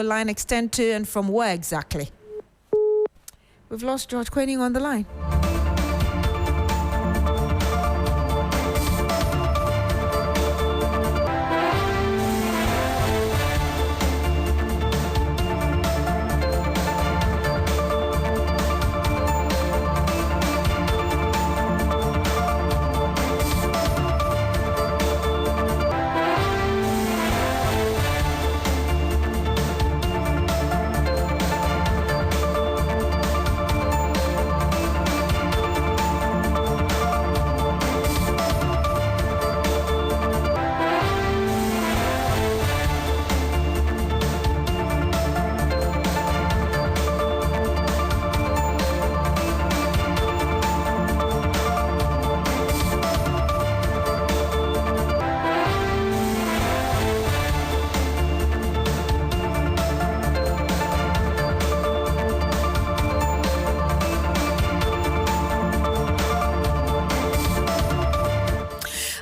line extend to and from where exactly? We've lost George Kwesi on the line.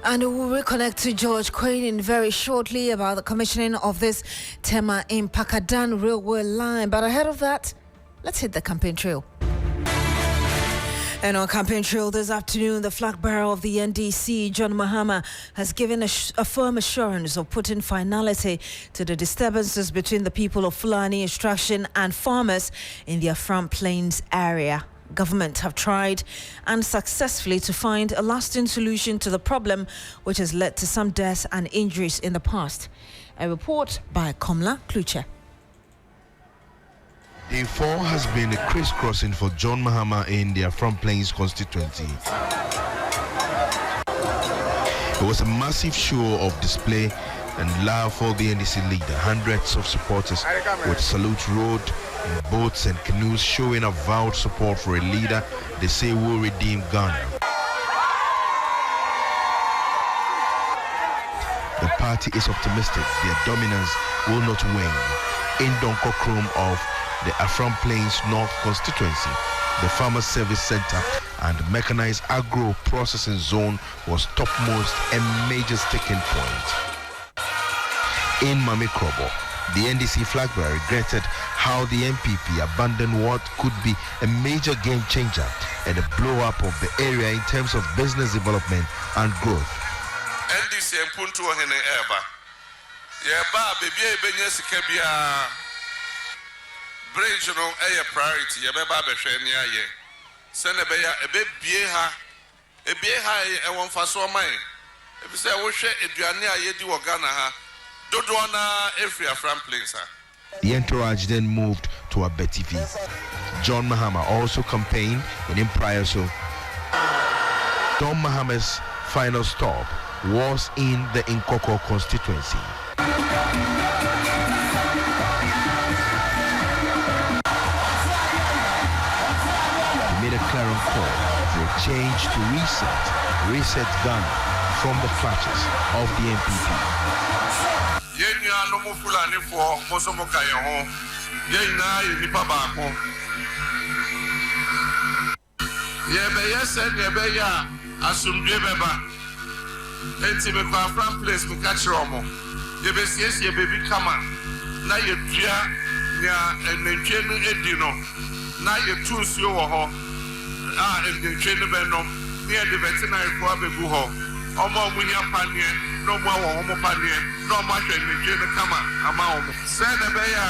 And we'll reconnect to George Kwesi very shortly about the commissioning of this Tema in Pakadan railway line. But ahead of that, let's hit the campaign trail. And on campaign trail this afternoon, the flag bearer of the NDC, John Mahama, has given a firm assurance of putting finality to the disturbances between the people of Fulani Extraction and farmers in the Afram Plains area. Government have tried unsuccessfully to find a lasting solution to the problem, which has led to some deaths and injuries in the past. A report by Komla Kluche. Day 4 has been a crisscrossing for John Mahama in the Afram Plains constituency. It was a massive show of display and love for the NDC leader. Hundreds of supporters with salute road, boats and canoes showing avowed support for a leader they say will redeem Ghana. The party is optimistic their dominance will not wane. In Donko Chrome of the Afram Plains North constituency, the Farmer Service Center and Mechanized Agro Processing Zone was topmost and major sticking point. In Mamikrobo, the NDC flag bearer regretted how the MPP abandoned what could be a major game changer and a blow-up of the area in terms of business development and growth. NDC and Puntu Hene Eba. Yeba, baby, Benyas Kabia Bridge, no, a priority, Yabeba Beshania, ye. Senabea, a beha, a one for so mine. If you say, I wish Adriania Yedi Wagana. The entourage then moved to a TV. John Mahama also campaigned in Impriaso. John Mahama's final stop was in the Nkoko constituency. He made a clarion call for a change to reset Ghana from the clutches of the MPP. Yenya no Fulani for Mosomoka Yaho, Yena Nipabako. Yebeya said Yebeya, Asum Yebeba, Entimeka from place, Mikachiromo. Yebesies, ye baby come on. Now you tria, and then chain Edino. Now you choose your ho, and the chain of Venom, near the veterinary for Abebuho. Omo Munya Panye. No more homopania, no much in the Jim Kama, amount. Send a bear.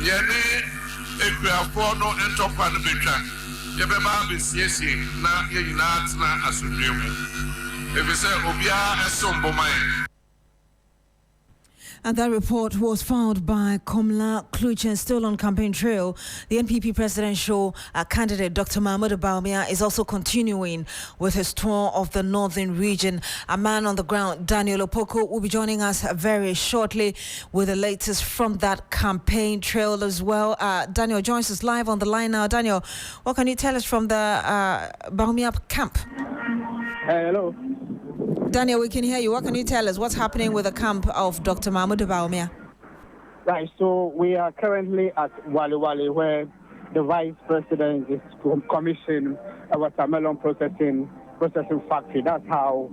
Yenny, if we have four no entropy the picture. Yabba is yes, not ye not as you do. If you say Obia, a somber mind. And that report was filed by Komla Kluche. Still on campaign trail, the NPP presidential candidate Dr. Mahmoud Bawumia is also continuing with his tour of the northern region. A man on the ground, Daniel Opoko, will be joining us very shortly with the latest from that campaign trail as well. Daniel joins us live on the line now. Daniel, what can you tell us from the Bawumia camp? Hello. Daniel, we can hear you. What can you tell us? What's happening with the camp of Dr. Mahmoud Bawumia? Right, so we are currently at Wali Wali, where the Vice President is commissioning a watermelon processing factory. That's how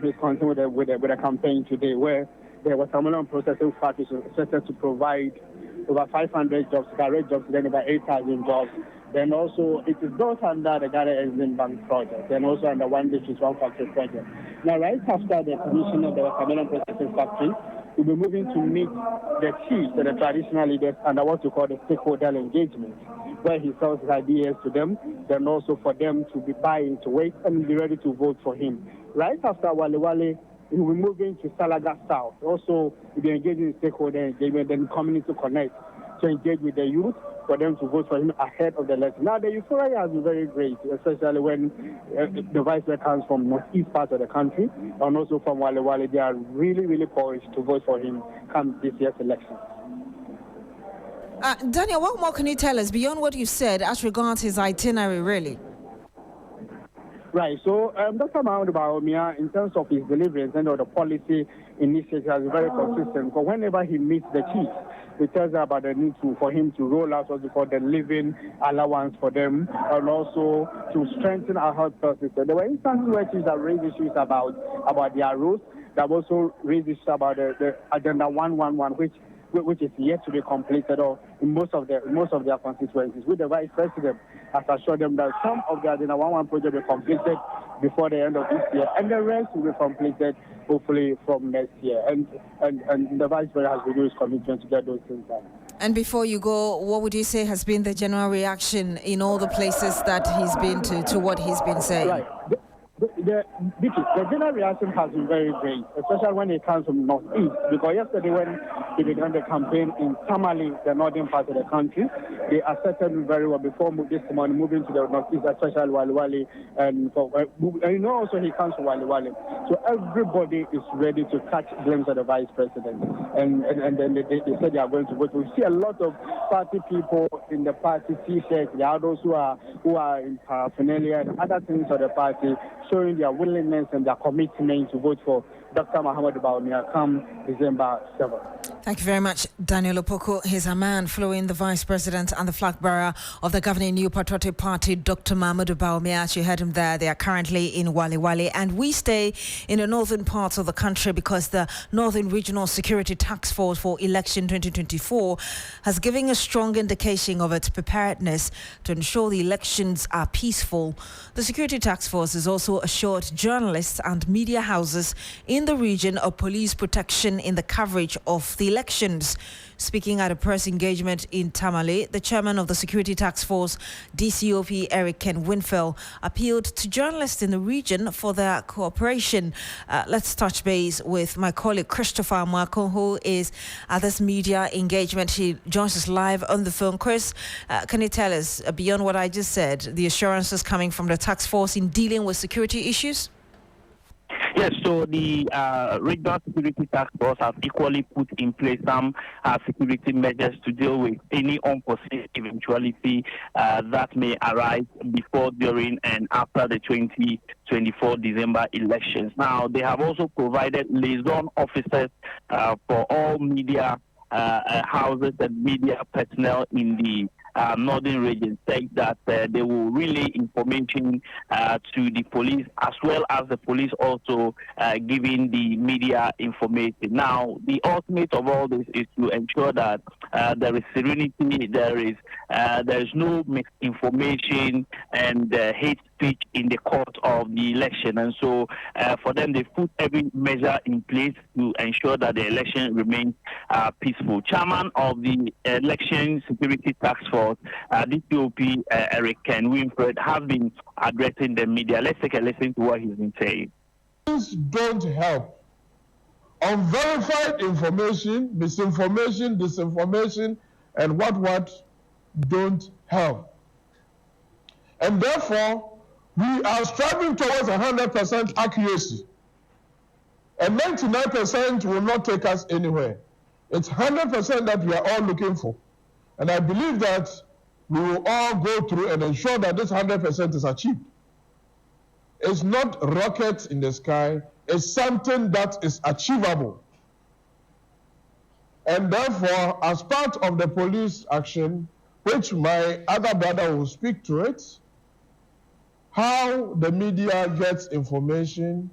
he's continuing with the campaign today, where the watermelon processing factory is expected to provide over 500 jobs, direct jobs, then about 8,000 jobs. Then also, it is built under the Ghana Exim Bank project, and also under One District, One Factory project. Now, right after the commission of the watermelon processing factory, we'll be moving to meet the chiefs and the traditional leaders under what we call the stakeholder engagement, where he sells his ideas to them, then also for them to be buying to wait and be ready to vote for him. Right after Wale Wale, we will be moving to Salaga South. Also, we'll be engaging in stakeholder engagement, then community connect to engage with the youth for them to vote for him ahead of the election. Now, the euphoria has been very great, especially when the vice president comes from northeast part of the country and also from Wale Wale. They are really, really poised to vote for him come this year's election. Daniel, what more can you tell us beyond what you said as regards his itinerary, really? Right, so Dr. Mahmoud Bawumia, in terms of his deliverance and the policy initiative, has been very consistent. Because whenever he meets the chiefs, he tells them about the need for him to roll out what we call the living allowance for them, and also to strengthen our health system. There were instances where chiefs have raised issues about their roads. They have also raised issues about the Agenda 111, which is yet to be completed or in most of their constituencies. With the vice president has assured them that some of the Agenda 111 projects will be completed before the end of this year, and the rest will be completed hopefully from next year. And the vice president has renewed his commitment to get those things done. And before you go, what would you say has been the general reaction in all the places that he's been to what he's been saying? Right. The general reaction has been very great, especially when it comes from northeast. Because yesterday, when he began the campaign in Tamale, the northern part of the country, they accepted him very well. Before this morning, moving to the northeast, especially Wale Wale, and you know also he comes from Wale Wale. So everybody is ready to catch a glimpse of the vice president, and then they said they are going to vote. We see a lot of party people in the party T-shirts. There are those who are in paraphernalia and other things of the party, showing their willingness and their commitment to vote for Dr. Mahmoud Bawumia come December 7th. Thank you very much, Daniel Opoku. He's a man following the Vice President and the flag bearer of the governing New Patriotic Party, Dr. Mahmoud Bawumia. As you heard him there, they are currently in Wale Wale. And we stay in the northern parts of the country because the Northern Regional Security Task Force for Election 2024 has given a strong indication of its preparedness to ensure the elections are peaceful. The Security Task Force has also assured journalists and media houses in the region of police protection in the coverage of the elections. Speaking at a press engagement in Tamale, the chairman of the Security Task Force, DCOP Eric Ken Winfield, appealed to journalists in the region for their cooperation. Let's touch base with my colleague Christopher Amwako, who is at this media engagement. He joins us live on the phone. Chris, can you tell us, beyond what I just said, the assurances coming from the task force in dealing with security issues? Yes, so the Regional Security Task Force has equally put in place some security measures to deal with any unforeseen eventuality that may arise before, during, and after the 2024 December elections. Now, they have also provided liaison officers for all media houses and media personnel in the northern region, saying that they will relay information to the police, as well as the police also giving the media information. Now, the ultimate of all this is to ensure that there is serenity, there is no misinformation and hate speech in the course of the election. And so for them, they put every measure in place to ensure that the election remains peaceful. Chairman of the Election Security Task Force, DCOP Eric Ken Winfield, has been addressing the media. Let's take a listen to what he's been saying. Things don't help. Unverified information, misinformation, disinformation, and what don't help. And therefore, we are striving towards 100% accuracy. And 99% will not take us anywhere. It's 100% that we are all looking for. And I believe that we will all go through and ensure that this 100% is achieved. It's not rockets in the sky. It's something that is achievable. And therefore, as part of the police action, which my other brother will speak to it, how the media gets information,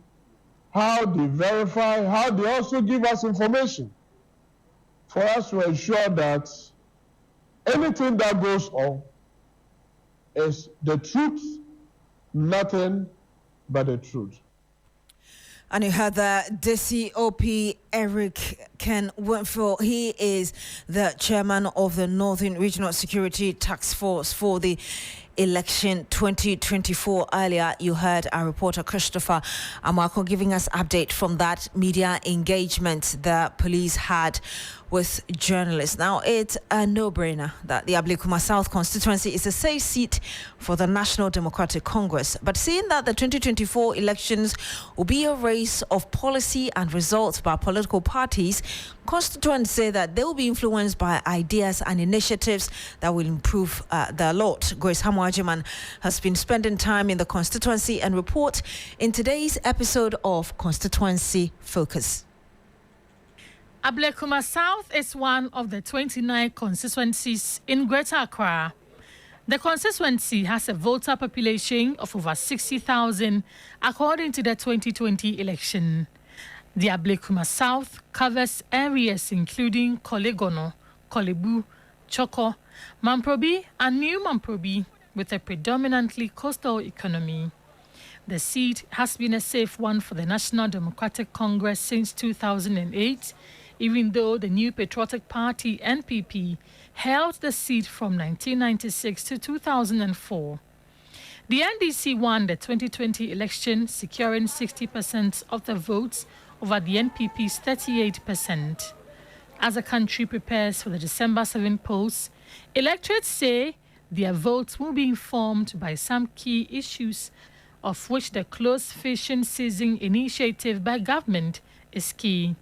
how they verify, how they also give us information for us to ensure that anything that goes on is the truth, nothing but the truth. And you heard that DCOP Eric Ken Winfield. He is the chairman of the Northern Regional Security Task Force for the election 2024. Earlier, you heard our reporter Christopher Amako giving us update from that media engagement the police had with journalists. Now, it's a no-brainer that the Ablekuma South constituency is a safe seat for the National Democratic Congress. But seeing that the 2024 elections will be a race of policy and results by political parties, constituents say that they will be influenced by ideas and initiatives that will improve the lot. Grace Hamwajiman has been spending time in the constituency and report in today's episode of Constituency Focus. Ablekuma South is one of the 29 constituencies in Greater Accra. The constituency has a voter population of over 60,000 according to the 2020 election. The Ablekuma South covers areas including Kolegono, Kolebu, Choko, Mamprobi and New Mamprobi with a predominantly coastal economy. The seat has been a safe one for the National Democratic Congress since 2008, even though the New Patriotic Party NPP held the seat from 1996 to 2004. The NDC won the 2020 election, securing 60% of the votes over the NPP's 38%. As the country prepares for the December 7 polls, electorates say their votes will be informed by some key issues, of which the closed fishing season initiative by government is key.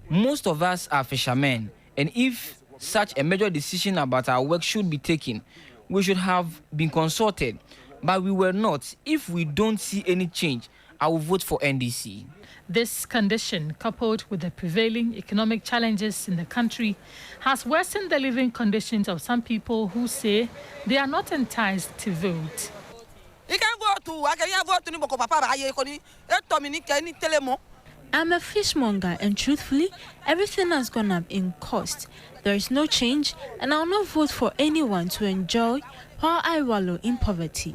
Most of us are fishermen, and if such a major decision about our work should be taken, we should have been consulted, but we were not. If we don't see any change, I will vote for NDC. This condition, coupled with the prevailing economic challenges in the country, has worsened the living conditions of some people who say they are not enticed to vote. I'm a fishmonger, and truthfully, everything has gone up in cost. There is no change, and I'll not vote for anyone to enjoy while I wallow in poverty.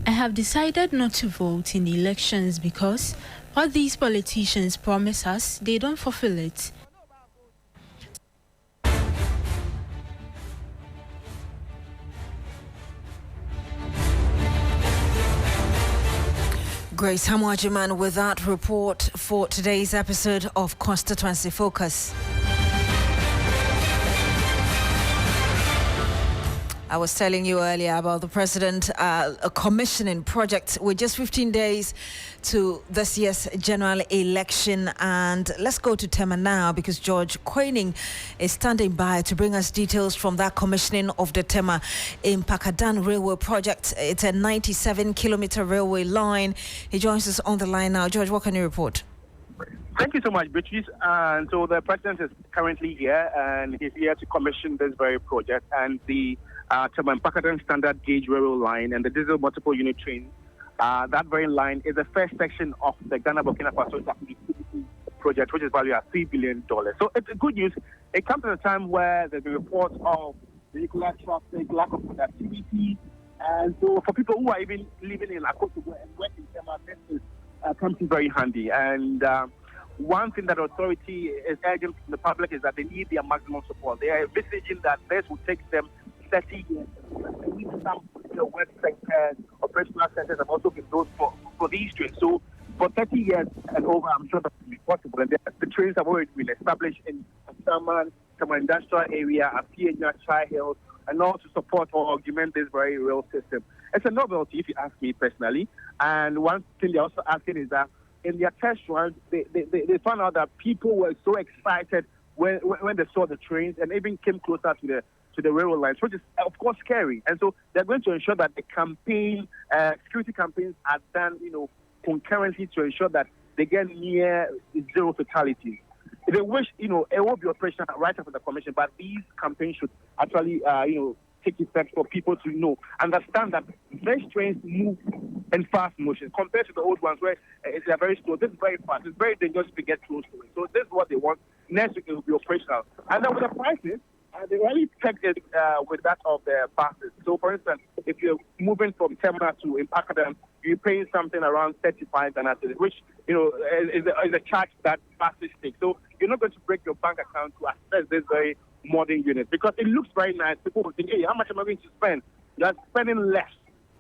I have decided not to vote in the elections because what these politicians promise us, they don't fulfill it. Grace Hamwajiman with that report for today's episode of Constituency Focus. I was telling you earlier about the president a commissioning project with just 15 days to this year's general election. And let's go to Tema now because George Quaining is standing by to bring us details from that commissioning of the Tema in Pakadan Railway Project. It's a 97-kilometer railway line. He joins us on the line now. George, what can you report? Thank you so much, Beatrice. And so the president is currently here, and he's here to commission this very project. And the Pakadan Standard Gauge Railway Line and the diesel multiple unit train, that very line is the first section of the Ghana-Burkina Faso project, which is valued at $3 billion. So it's good news. It comes at a time where there's a report of vehicular traffic, lack of productivity. And so for people who are even living in Akotogo and working in Tema, this is comes in very handy. And one thing that authority is urging from the public is that they need their maximum support. They are envisaging that this will take them 30 years. They need some work sectors, operational centers have also been built for these trains. So for 30 years and over, I'm sure that will be possible. And the trains have already been established in Saman industrial area, Apienya, Chai Hills, and all to support or augment this very rail system. It's a novelty, if you ask me personally. And one thing they're also asking is that in their test runs, they found out that people were so excited when they saw the trains and even came closer to the railway lines, which is, of course, scary. And so they're going to ensure that the campaign, security campaigns are done, concurrently to ensure that they get near zero fatalities. they wish, it will be operational right after the commission, but these campaigns should actually, take effect for people to understand that fresh trains move in fast motion compared to the old ones where they're very slow. This is very fast. It's very dangerous to get close to it. So this is what they want. Next week it will be operational. And then with the prices, they really pegged it with that of the buses. So for instance, if you're moving from Terminal to Impakadam, you're paying something around 35 Ghana cedis, which is a charge that buses take. So you're not going to break your bank account to access this very modern unit because it looks very nice. People will think, hey, how much am I going to spend? You're spending less,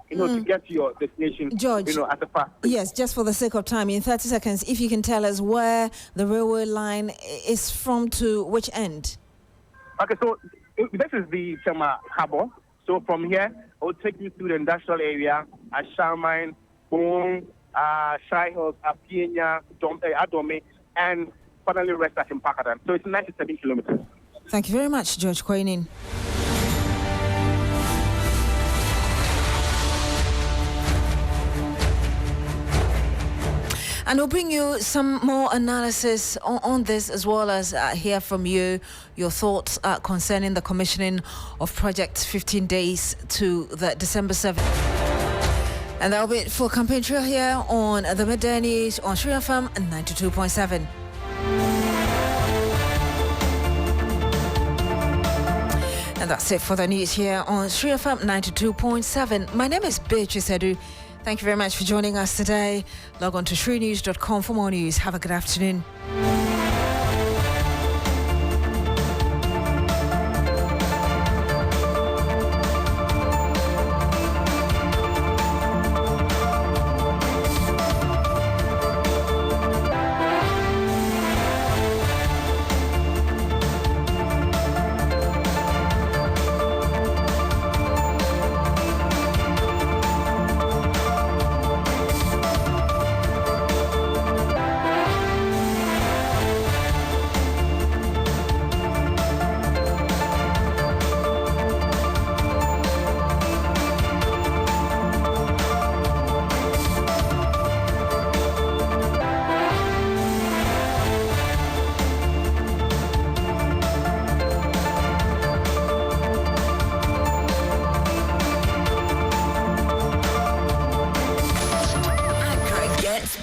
to get to your destination, George, at the fast. Yes, just for the sake of time, in 30 seconds, if you can tell us where the railway line is from to which end? Okay, so this is the Tema Harbour. So from here, I will take you through the industrial area, Asharmine, Boom, Shai Hills, Apienya, Adome, and finally rest at Impakadam. So it's 97 kilometers. Thank you very much, George Quainin. And we'll bring you some more analysis on this, as well as hear from you, your thoughts concerning the commissioning of Project 15 Days to the December 7th. And that'll be it for Campaign Trail here on the Midday News on Sri FM 92.7. And that's it for the news here on Sri FM 92.7. My name is Beatrice Adu. Thank you very much for joining us today. Log on to shrinews.com for more news. Have a good afternoon.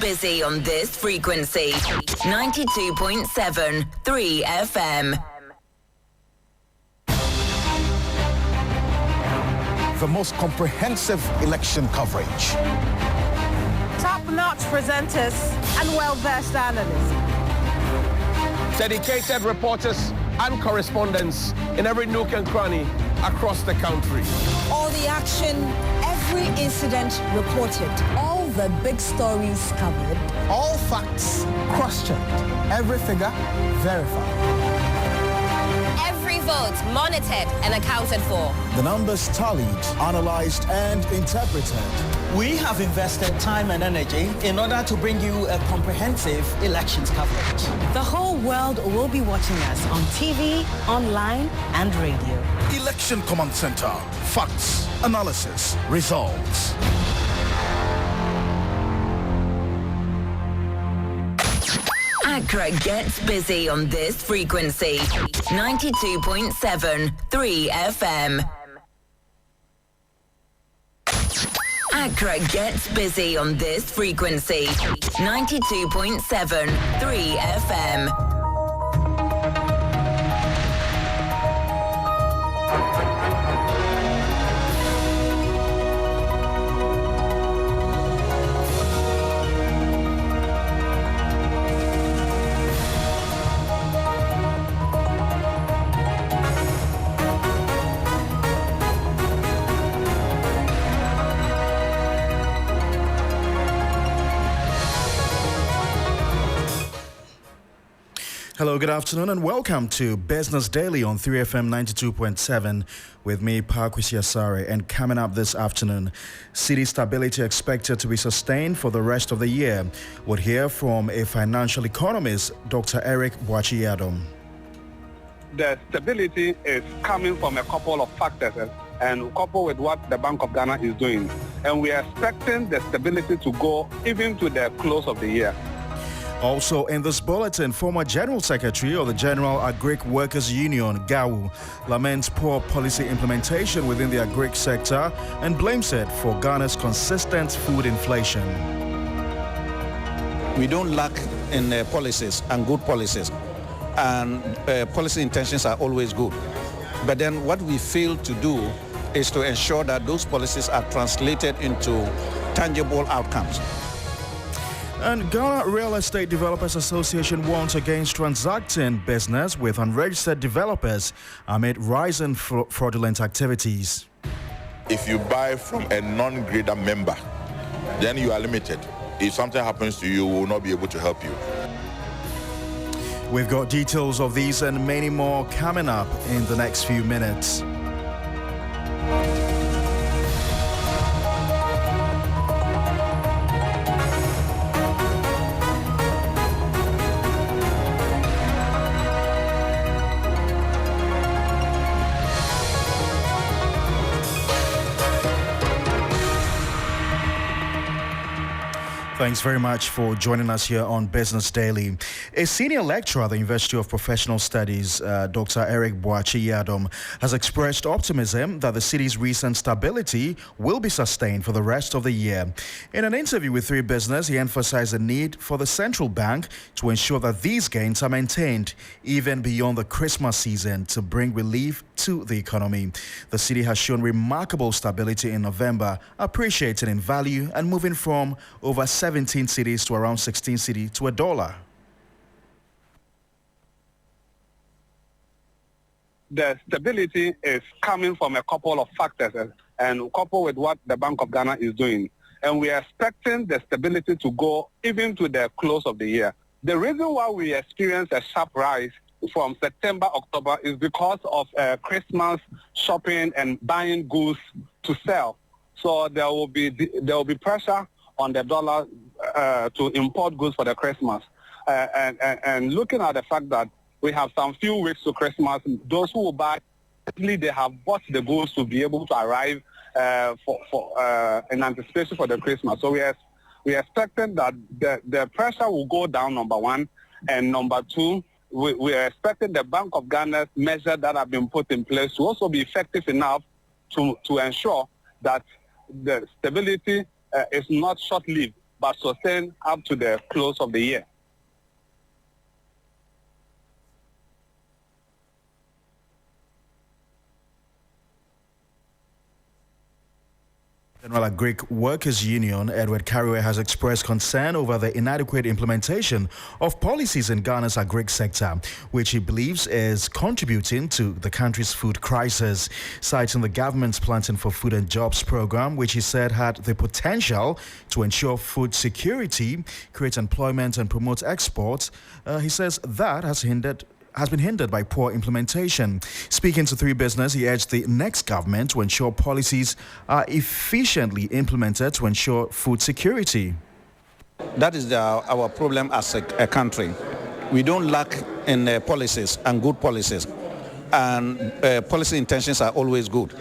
Busy on this frequency, 92.7 3 FM. The most comprehensive election coverage. Top-notch presenters and well-versed analysts. Dedicated reporters and correspondents in every nook and cranny across the country. All the action, every incident reported. All the big stories covered. All facts cross-checked. Every figure verified. Every vote monitored and accounted for. The numbers tallied, analyzed, and interpreted. We have invested time and energy in order to bring you a comprehensive elections coverage. The whole world will be watching us on TV, online, and radio. Election Command Center. Facts, analysis, results. Accra gets busy on this frequency, 92.7 3 FM. Accra gets busy on this frequency, 92.7 3 FM. Hello, good afternoon, and welcome to Business Daily on 3FM 92.7 with me, Kwesi Asare. And coming up this afternoon, city stability expected to be sustained for the rest of the year. We'll hear from a financial economist, Dr. Eric Adu. The stability is coming from a couple of factors and coupled with what the Bank of Ghana is doing. And we are expecting the stability to go even to the close of the year. Also in this bulletin, former General Secretary of the General Agric Workers Union, GAWU, laments poor policy implementation within the agric sector and blames it for Ghana's consistent food inflation. We don't lack in policies and good policies, and policy intentions are always good. But then what we fail to do is to ensure that those policies are translated into tangible outcomes. And Ghana Real Estate Developers Association warns against transacting business with unregistered developers amid rising fraudulent activities. If you buy from a non-grader member, then you are limited. If something happens to you, we will not be able to help you. We've got details of these and many more coming up in the next few minutes. Thanks very much for joining us here on Business Daily. A senior lecturer at the University of Professional Studies, Dr. Eric Boakye-Yadom, has expressed optimism that the city's recent stability will be sustained for the rest of the year. In an interview with 3 Business, he emphasized the need for the central bank to ensure that these gains are maintained even beyond the Christmas season to bring relief to the economy. The city has shown remarkable stability in November, appreciating in value and moving from over 17 cities to around 16 cities to $1. The stability is coming from a couple of factors and coupled with what the Bank of Ghana is doing. And we are expecting the stability to go even to the close of the year. The reason why we experience a sharp rise from September, October is because of Christmas shopping and buying goods to sell. So there will be pressure on the dollar to import goods for the Christmas. And looking at the fact that we have some few weeks to Christmas, those who will buy, they have bought the goods to be able to arrive in anticipation for the Christmas. So we are expecting that the pressure will go down, number one, and number two, we are expecting the Bank of Ghana's measures that have been put in place to also be effective enough to ensure that the stability is not short-lived, but sustained up to the close of the year. General Agric Workers Union, Edward Carriway, has expressed concern over the inadequate implementation of policies in Ghana's agric sector, which he believes is contributing to the country's food crisis, citing the government's Planting for Food and Jobs program, which he said had the potential to ensure food security, create employment and promote exports. He says that has been hindered by poor implementation. Speaking to 3 Business, he urged the next government to ensure policies are efficiently implemented to ensure food security. That is our problem as a country. We don't lack in policies and good policies, and policy intentions are always good.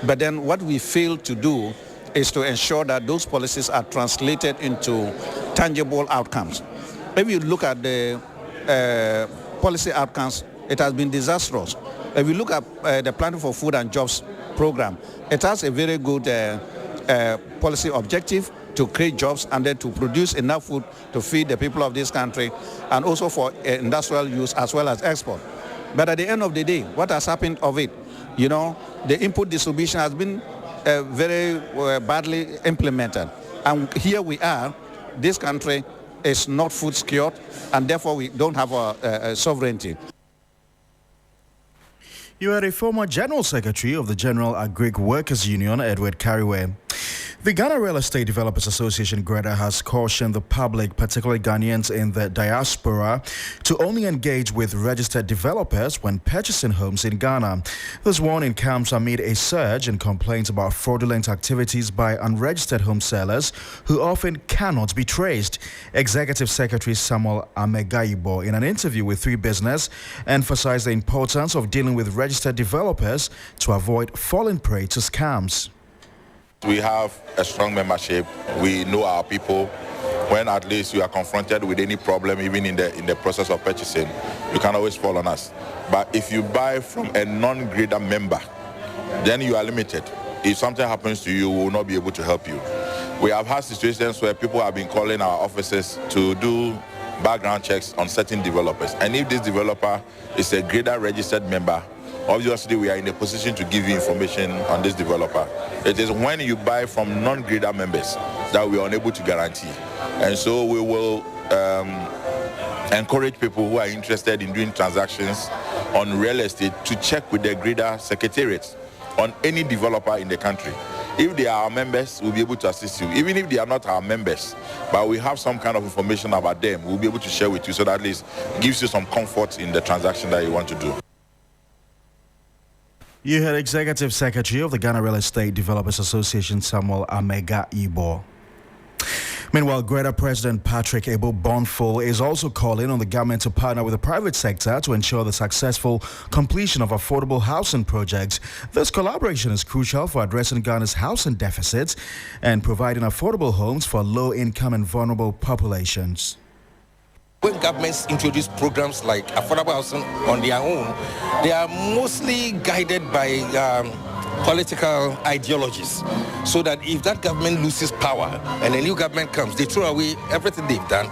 But then what we fail to do is to ensure that those policies are translated into tangible outcomes. If you look at the policy outcomes, it has been disastrous. If you look at the Planting for Food and Jobs program, it has a very good policy objective to create jobs and then to produce enough food to feed the people of this country, and also for industrial use as well as export. But at the end of the day, what has happened of it? You know, the input distribution has been very badly implemented. And here we are, this country is not food secured, and therefore we don't have a sovereignty. You are a former General Secretary of the General Agric Workers Union, Edward Carriway. The Ghana Real Estate Developers Association, GREDA, has cautioned the public, particularly Ghanaians in the diaspora, to only engage with registered developers when purchasing homes in Ghana. This warning comes amid a surge in complaints about fraudulent activities by unregistered home sellers who often cannot be traced. Executive Secretary Samuel Amegaibo, in an interview with 3 Business, emphasized the importance of dealing with registered developers to avoid falling prey to scams. We have a strong membership. We know our people. when at least you are confronted with any problem, even in the process of purchasing, you can always fall on us. But if you buy from a non-grader member, then you are limited. If something happens to you, we will not be able to help you. We have had situations where people have been calling our offices to do background checks on certain developers. And if this developer is a grader registered member, obviously we are in a position to give you information on this developer. It is when you buy from non-grader members that we are unable to guarantee. And so we will encourage people who are interested in doing transactions on real estate to check with their grader secretariats on any developer in the country. If they are our members, we'll be able to assist you. Even if they are not our members, but we have some kind of information about them, we'll be able to share with you so that at least gives you some comfort in the transaction that you want to do. You heard Executive Secretary of the Ghana Real Estate Developers Association, Samuel Amega Ibo. Meanwhile, Greater President Patrick Adu Bonful is also calling on the government to partner with the private sector to ensure the successful completion of affordable housing projects. This collaboration is crucial for addressing Ghana's housing deficits and providing affordable homes for low-income and vulnerable populations. When governments introduce programs like affordable housing on their own, they are mostly guided by political ideologies, so that if that government loses power and a new government comes, they throw away everything they've done,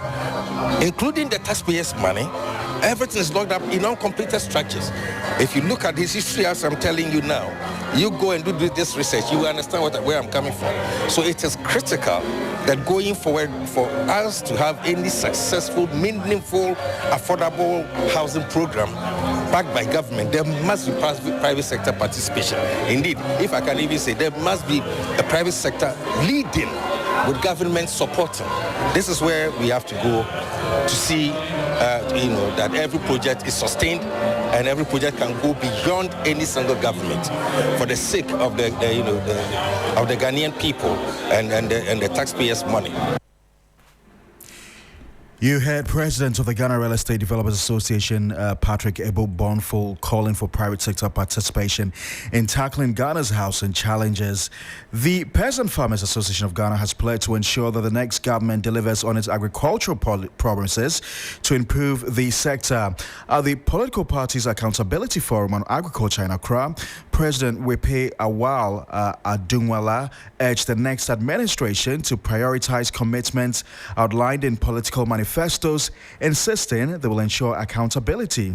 including the taxpayers' money. Everything is locked up in uncompleted structures. If you look at this history, as I'm telling you now, you go and do this research, you will understand where I'm coming from. So it is critical that going forward for us to have any successful, meaningful, affordable housing program backed by government, there must be private sector participation. Indeed, if I can even say, there must be a private sector leading with government supporting. This is where we have to go to see, that every project is sustained and every project can go beyond any single government for the sake of the Ghanaian people and the taxpayers' money. You heard President of the Ghana Real Estate Developers Association, Patrick Adu Bonful, calling for private sector participation in tackling Ghana's housing challenges. The Peasant Farmers Association of Ghana has pledged to ensure that the next government delivers on its agricultural promises to improve the sector. At the Political Parties Accountability Forum on Agriculture in Accra, President Wepe Awal Adunwala urged the next administration to prioritize commitments outlined in political manifestos, insisting they will ensure accountability.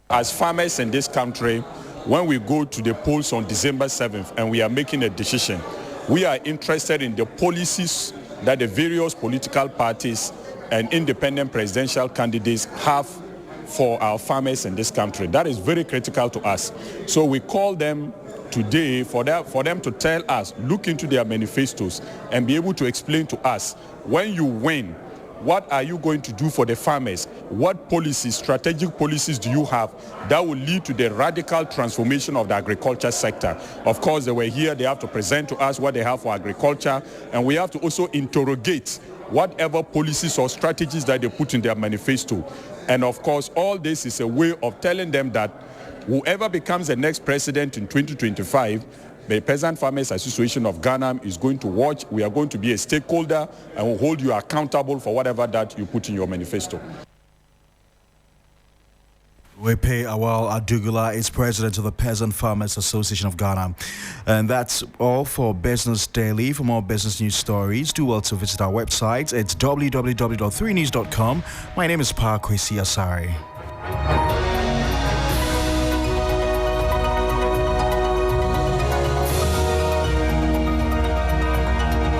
As farmers in this country, when we go to the polls on December 7th and we are making a decision, we are interested in the policies that the various political parties and independent presidential candidates have for our farmers in this country. That is very critical to us. So we call them today for them to tell us, look into their manifestos and be able to explain to us, when you win, what are you going to do for the farmers? What policies, strategic policies do you have that will lead to the radical transformation of the agriculture sector? Of course, they were here, they have to present to us what they have for agriculture, and we have to also interrogate whatever policies or strategies that they put in their manifesto. And of course, all this is a way of telling them that whoever becomes the next president in 2025, the Peasant Farmers Association of Ghana is going to watch. We are going to be a stakeholder and will hold you accountable for whatever that you put in your manifesto. Wepe Awal Adugula is president of the Peasant Farmers Association of Ghana. And that's all for Business Daily. For more business news stories, do well to visit our website. It's www.3news.com. My name is Kwesi Asare.